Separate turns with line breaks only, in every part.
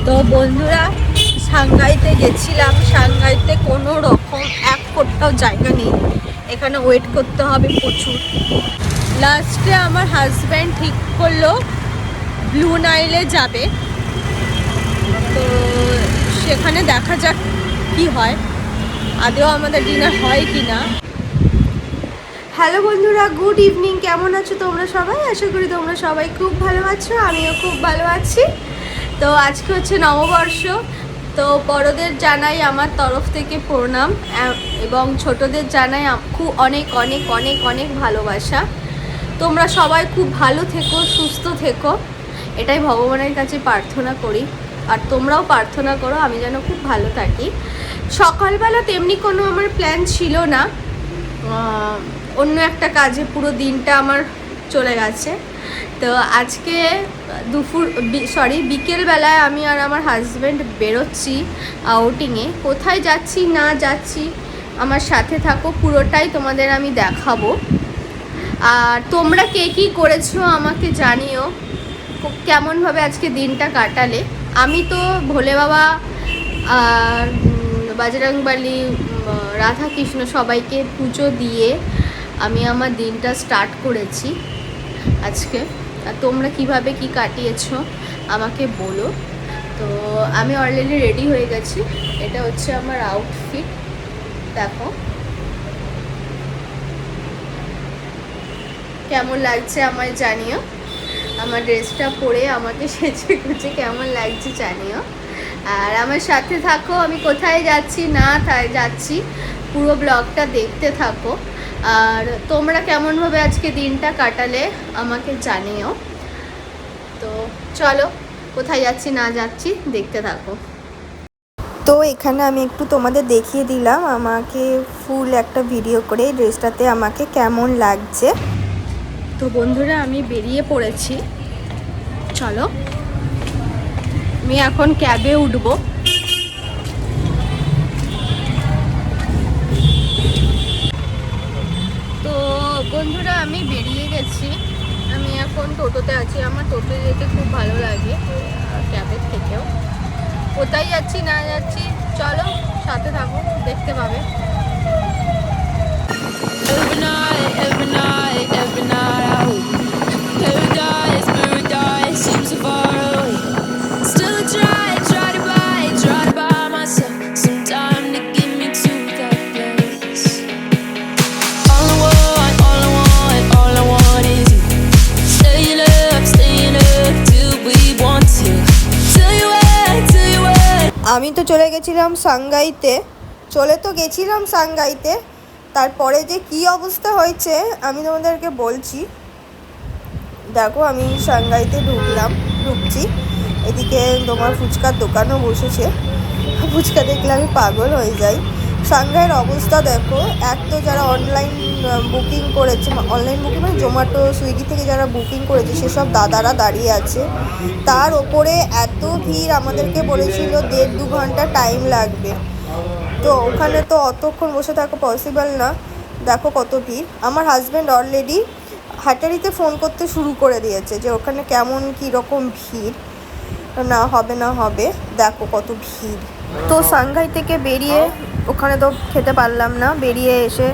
তো বন্ধুরা, সাংঘাইতে গেছিলাম। সাংঘাইতে কোনো রকম এক ফোঁটাও জায়গা নেই, এখানে ওয়েট করতে হবে প্রচুর। লাস্টে আমার হাজব্যান্ড ঠিক করলো ব্লু নাইলে যাবে, তো সেখানে দেখা যাক কি হয়, আদেও আমাদের ডিনার হয় কি না। হ্যালো বন্ধুরা, গুড ইভিনিং। কেমন আছো তোমরা সবাই? আশা করি তোমরা সবাই খুব ভালো আছো, আমিও খুব ভালো আছি। তো আজকে হচ্ছে নববর্ষ, তো বড়দের জানাই আমার তরফ থেকে প্রণাম এবং ছোটদের জানাই খুব অনেক অনেক অনেক অনেক ভালোবাসা। তোমরা সবাই খুব ভালো থেকো, সুস্থ থেকো, এটাই ভগবানের কাছে প্রার্থনা করি। আর তোমরাও প্রার্থনা করো আমি যেন খুব ভালো থাকি। সকালবেলা তেমনি কোনো আমার প্ল্যান ছিল না, অন্য একটা কাজে পুরো দিনটা আমার চলে গেছে। তো আজকে বিকেলবেলায় আমি আর আমার হাজব্যান্ড বেরোচ্ছি আউটিংয়ে। কোথায় যাচ্ছি না যাচ্ছি আমার সাথে থাকো, পুরোটাই তোমাদের আমি দেখাবো। আর তোমরা কে কী করেছো আমাকে জানিও, কেমনভাবে আজকে দিনটা কাটালে। আমি তো ভোলে বাবা আর বজরংবলী, রাধাকৃষ্ণ সবাইকে পুজো দিয়ে আমি আমার দিনটা স্টার্ট করেছি আজকে। আর তোমরা কিভাবে কি কাটিয়েছো আমাকে বলো। তো আমি অলরেডি রেডি হয়ে গেছি, এটা হচ্ছে আমার আউটফিট, দেখো কেমন লাগছে আমায় জানিও। আমার ড্রেসটা পরে আমাকে সেজে গুজে কেমন লাগছে জানিও। আর আমার সাথে থাকো, আমি কোথায় যাচ্ছি না যাচ্ছি পুরো ব্লগটা দেখতে থাকো। আর তোমরা কেমনভাবে আজকে দিনটা কাটালে আমাকে জানিও। তো চলো, কোথায় যাচ্ছি না যাচ্ছি দেখতে থাকো।
তো এখানে আমি একটু তোমাদের দেখিয়ে দিলাম আমাকে ফুল একটা ভিডিও করে ড্রেসটাতে আমাকে কেমন লাগছে।
তো বন্ধুরা, আমি বেরিয়ে পড়েছি, চলো আমি এখন ক্যাবে উঠবো। তো বন্ধুরা, আমি বেরিয়ে গেছি, আমি এখন টোটোতে আছি। আমার টোটোতে যেতে খুব ভালো লাগে ক্যাবের থেকেও। কোথায় যাচ্ছি না যাচ্ছি চলো সাথে থাকো, দেখতে পাবে।
Every night, every night, every night I hope paradise, paradise seems so far away. Still try to buy myself some time to get me to that place. All I want is you. Staying up till we want to. Till you wait.
আমি তো চলে গেছিলাম সাংঘাইতে, তারপরে যে কি অবস্থা হয়েছে আমি তোমাদেরকে বলছি। দেখো আমি সাংঘাইতে ঢুকছি, এদিকে তোমার ফুচকার দোকানও বসেছে। ফুচকা দেখলে আমি পাগল হয়ে যাই। সাংঘাইয়ের অবস্থা দেখো, এক তো যারা অনলাইন বুকিং করেছে, অনলাইন বুকিং মানে জোম্যাটো সুইগি থেকে যারা বুকিং করেছে সেসব দাদারা দাঁড়িয়ে আছে, তার ওপরে এত ভিড়। আমাদেরকে বলেছিল 1.5-2 ঘন্টা টাইম লাগবে, তো ওখানে তো অতক্ষণ বসে থাকা পসিবল না। দেখো কত ভিড়। আমার হাজব্যান্ড অলরেডি হাটারিতে ফোন করতে শুরু করে দিয়েছে যে ওখানে কেমন কীরকম ভিড়, না হবে। দেখো কত ভিড়। তো সাংঘাই থেকে বেরিয়ে ওখানে তো খেতে পারলাম না, বেরিয়ে এসে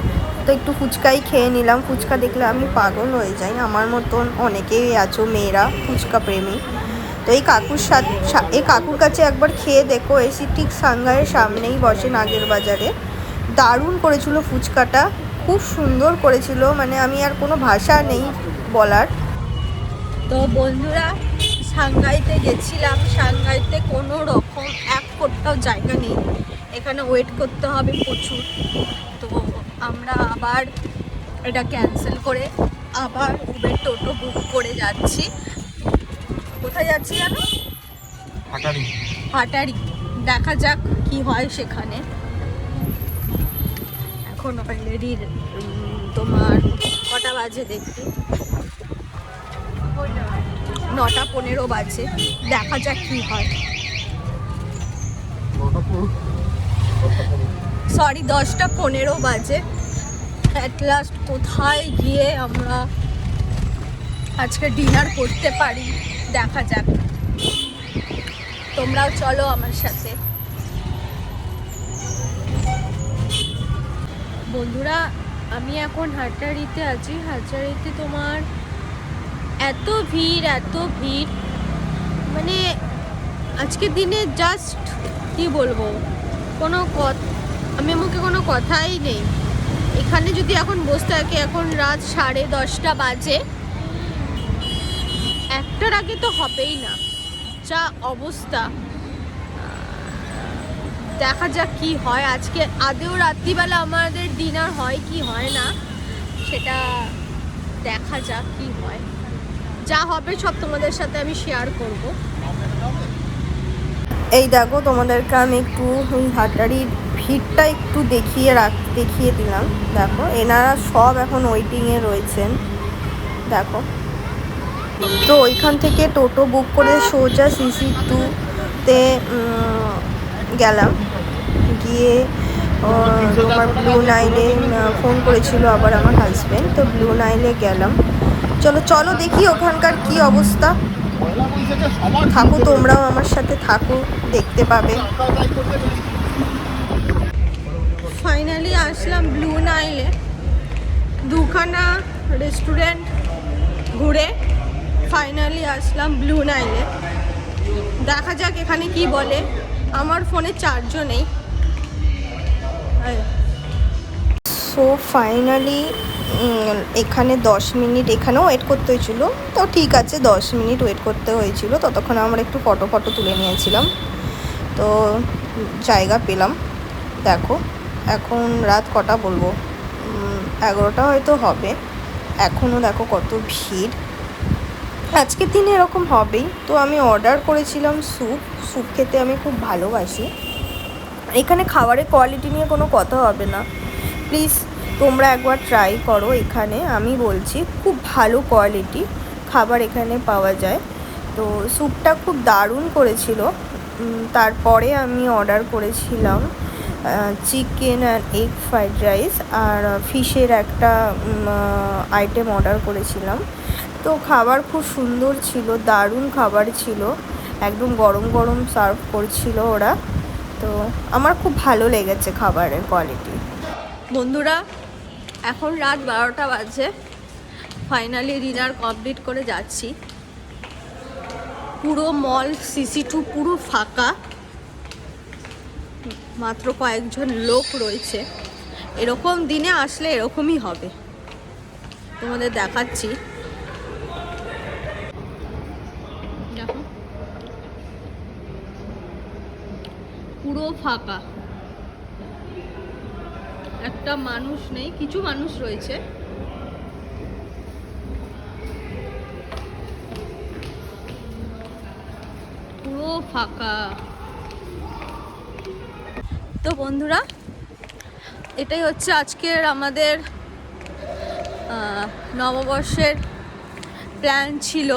তো একটু ফুচকাই খেয়ে নিলাম। ফুচকা দেখলে আমি পাগল হয়ে যাই, আমার মতন অনেকেই আছো মেয়েরা ফুচকা প্রেমী। তো এই কাকুর কাছে একবার খেয়ে দেখো, এসি ঠিক সাংঘাইয়ের সামনেই বসে নাগের বাজারে। দারুণ করেছিল ফুচকাটা, খুব সুন্দর করেছিল, মানে আমি আর কোনো ভাষা নেই বলার।
তো বন্ধুরা, সাংঘাইতে গেছিলাম। সাংঘাইতে কোনো রকম এক ফোঁটাও জায়গা নেই, এখানে ওয়েট করতে হবে প্রচুর। তো আমরা আবার এটা ক্যান্সেল করে আবার উবের টোটো বুক করে যাচ্ছি। কোথায় যাচ্ছি জানো? হাটারি। দেখা যাক কি হয় সেখানে। এখন অলরেডি তোমার কটা বাজে দেখতে, 9:15 বাজে। দেখা যাক কি হয়। 10:15 বাজে। অ্যাট লাস্ট কোথায় গিয়ে আমরা আজকে ডিনার করতে পারি দেখা যাক। তো তোমরাও চলো আমার সাথে। বন্ধুরা আমি এখন হাটহারিতে আছি। হাটহারিতে তোমার এত ভিড় মানে আজকের দিনে জাস্ট কি বলবো, আমি মুখে কোনো কথাই নেই। এখানে যদি এখন বসতে থাকে, এখন রাত 10:30 বাজে, 1টার আগে তো হবেই না, যা অবস্থা। দেখা যাক কি হয় আজকে। আদেও রাত্রিবেলা আমাদের ডিনার হয় কি হয় না সেটা দেখা যাক কি হয়। যা হবে সব তোমাদের সাথে আমি শেয়ার করব।
এই দেখো তোমাদেরকে আমি একটু ওই হাটহারির ভিড়টা একটু দেখিয়ে দিলাম। দেখো এনারা সব এখন ওয়েটিংয়ে রয়েছেন। দেখো তো ওইখান থেকে টোটো বুক করে সোজা CC2-তে গেলাম। গিয়ে তোমার ব্লু নাইলে ফোন করেছিল আবার আমার হাজব্যান্ড, তো ব্লু নাইলে গেলাম। চলো দেখি ওখানকার কি অবস্থা। থাকো তোমরাও আমার সাথে থাকো, দেখতে পাবে।
ফাইনালি আসলাম ব্লু নাইলে। দুখানা রেস্টুরেন্ট ঘুরে ফাইনালি আসলাম ব্লু নাইলে। দেখা যাক এখানে কি বলে। আমার ফোনে চার্জও নেই।
সো ফাইনালি এখানে 10 মিনিট এখানেও ওয়েট করতে হয়েছিল, তো ঠিক আছে 10 মিনিট ওয়েট করতে হয়েছিল। ততক্ষণ আমরা একটু ফটো তুলে নিয়েছিলাম, তো জায়গা পেলাম। দেখো এখন রাত কটা বলবো, 11টা হয়তো হবে। এখনও দেখো কত ভিড়। আজকের দিনে এরকম হবেই। তো আমি অর্ডার করেছিলাম স্যুপ খেতে আমি খুব ভালোবাসি। এখানে খাবারের কোয়ালিটি নিয়ে কোনো কথা হবে না, প্লিজ তোমরা একবার ট্রাই করো। এখানে আমি বলছি খুব ভালো কোয়ালিটি খাবার এখানে পাওয়া যায়। তো স্যুপটা খুব দারুণ করেছিল। তারপরে আমি অর্ডার করেছিলাম chicken and egg fried rice আর ফিশের একটা আইটেম অর্ডার করেছিলাম। তো খাবার খুব সুন্দর ছিল, দারুণ খাবার ছিল, একদম গরম গরম সার্ভ করছিল ওরা। তো আমার খুব ভালো লেগেছে খাবারের কোয়ালিটি।
বন্ধুরা এখন রাত 12টা বাজে। ফাইনালি ডিনার কমপ্লিট করে যাচ্ছি। পুরো মল CC2 পুরো ফাঁকা, মাত্র কয়েকজন লোক রয়েছে। এরকম দিনে আসলে এরকমই হবে, তোমাদের দেখাচ্ছি। দেখো পুরো ফাঁকা, একটা মানুষ নেই, কিছু মানুষ রয়েছে। পুরো ফাঁকা। তো বন্ধুরা এটাই হচ্ছে আজকের আমাদের নববর্ষের প্ল্যান ছিল।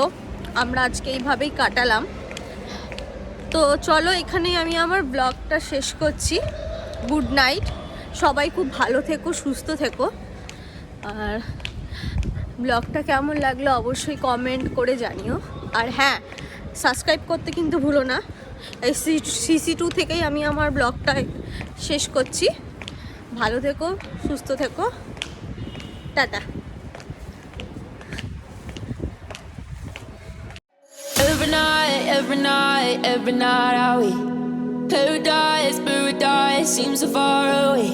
আমরা আজকে এইভাবেই কাটালাম। তো চলো এখানেই আমি আমার ব্লগটা শেষ করছি। গুড নাইট, সবাই খুব ভালো থেকো, সুস্থ থেকো। আর ব্লগটা কেমন লাগলো অবশ্যই কমেন্ট করে জানিও। আর হ্যাঁ, সাবস্ক্রাইব করতে কিন্তু ভুলো না। এই CC2 থেকেই আমি আমার ব্লগটা শেষ করছি। ভালো থেকো, সুস্থ থেকো, tata.
Every night, paradise seems so far away.